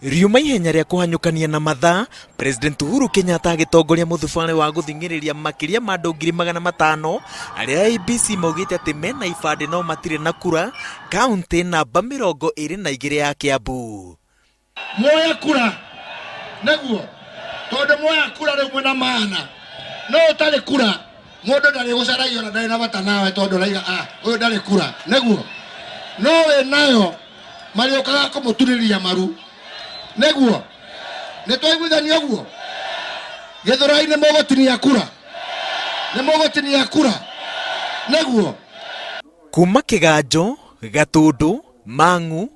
Riuma ihenya ria kuhanyukania na mathaa, President Uhuru Kenyatta agitongoria muthubari wa guthingiriria makiria ma andu 500,000 aria IEBC maugite ati mena ibande no matire na kura kaunti namba 22 ya Kiambu. Moya kura naguo tondu moya kura riu mwena maana no utari kura mundu ndari gucaragio na ndari na bata nawe tondu raiga uyu ndari kura naguo no we nayo mariokaga kumuturiria maru neguo nitwaiguithania guo githurai-ini mugotinia kura ni mugotinia kura neguo kuma Kiganjo, Gatundu, Mangu,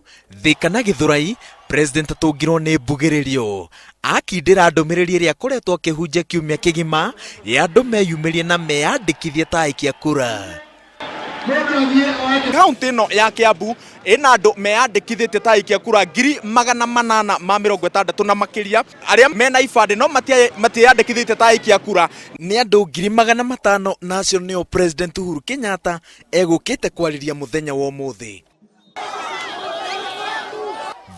Thika na Githurai, President atungirwo ni mbugiririo akindira ndumiriri iria koretwo akihunjia kiumia kigima ya andu meyumirie na meyandikithie ta aikia kura. Kaunti ino ya Kiambu ina andu meyandikithite ta aikia kura 860 na makiria aria mena ibande no matiyandikithite ta aikia kura ni andu 500,000 nacio nio President Uhuru Kenyatta egukite kwariria muthenya wa umuthi.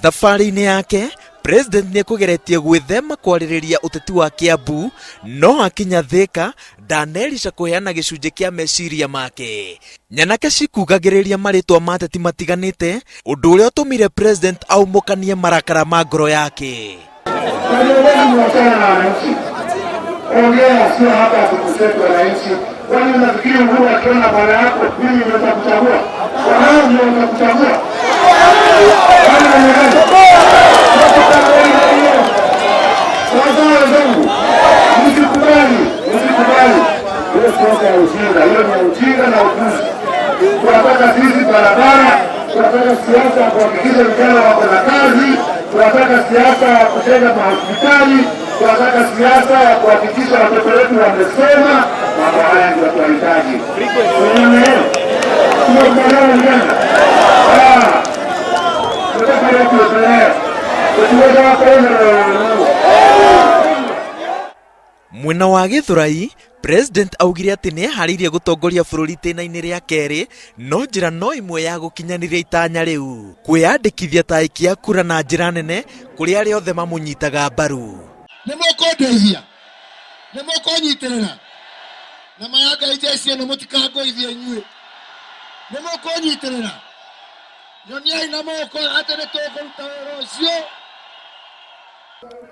Thabari-ini yake President ni kugeretie gwithema kwaririria uteti wa Kiambu no akinya Thika ndanerisha kuheana gicunji kia meciria make. Nyanake cikugagiriria maritwa mateti matiganite undu uria utumire President aumukanie marakara ma ngoro yake. Tunataka sisi barabara, tunataka siasa ya kuhakikisha vijana wako na kazi, tunataka siasa ya kujenga mahospitali, tunataka siasa ya kuhakikisha watoto wetu wamesoma. Mambo haya ndio tunahitaji. Mwena wa Githurai, President augire ati ni ehariirie gutongoria bururi tena-ini ria keri no njira no imwe ya gukinyaniria itanya riu kwiyandikithia ta aikia kura na njira nene kuri aria othe mamunyitaga mbaru. Ni mukundeithia ni mukunyitirira na mayanga ijecio ni mutikangoithia inyui ni mukunyitirira nyoniai na moko ati ni tukuruta wira ucio.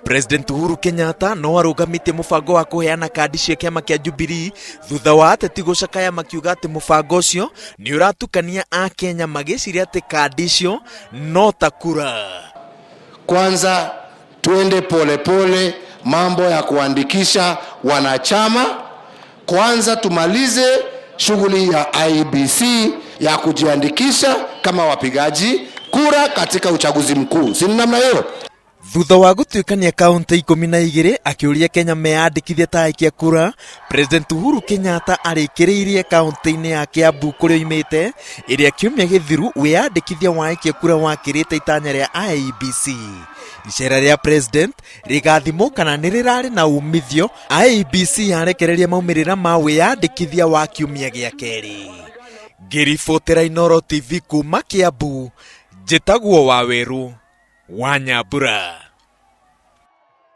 President Uhuru Kenyatta no arugamite mubango wa kuheana kandi cia kiama kia Jubilee thutha wa ateti gucakaya makiuga ati mubango ucio ni uratukania a Kenya magiciria ati kandi icio no ta kura. Kwanza tuende pole pole mambo ya kuandikisha wanachama. Kwanza tumalize shughuli ya IEBC ya kujiandikisha kama wapigaji kura katika uchaguzi mkuu. Si namna hiyo? Thutha wa gutuikania kaunti 12 akiuria Kenya meyandikithie ta aikia kura, President Uhuru Kenyatta arikiriirie kaunti-ini ya Kiambu kuria oimite iria kiumia githiru wiyandikithia wa aikia kura wakirite itanya ria IEBC. Icera ria President rigathimu kana ni rirari na umithio, IEBC yarekereria maumirira ma wiyandikithia wa kiumia gia keri. Ngiribotera Inooro TV kuma Kiambu, njitagwo Waweru wa Nyambura.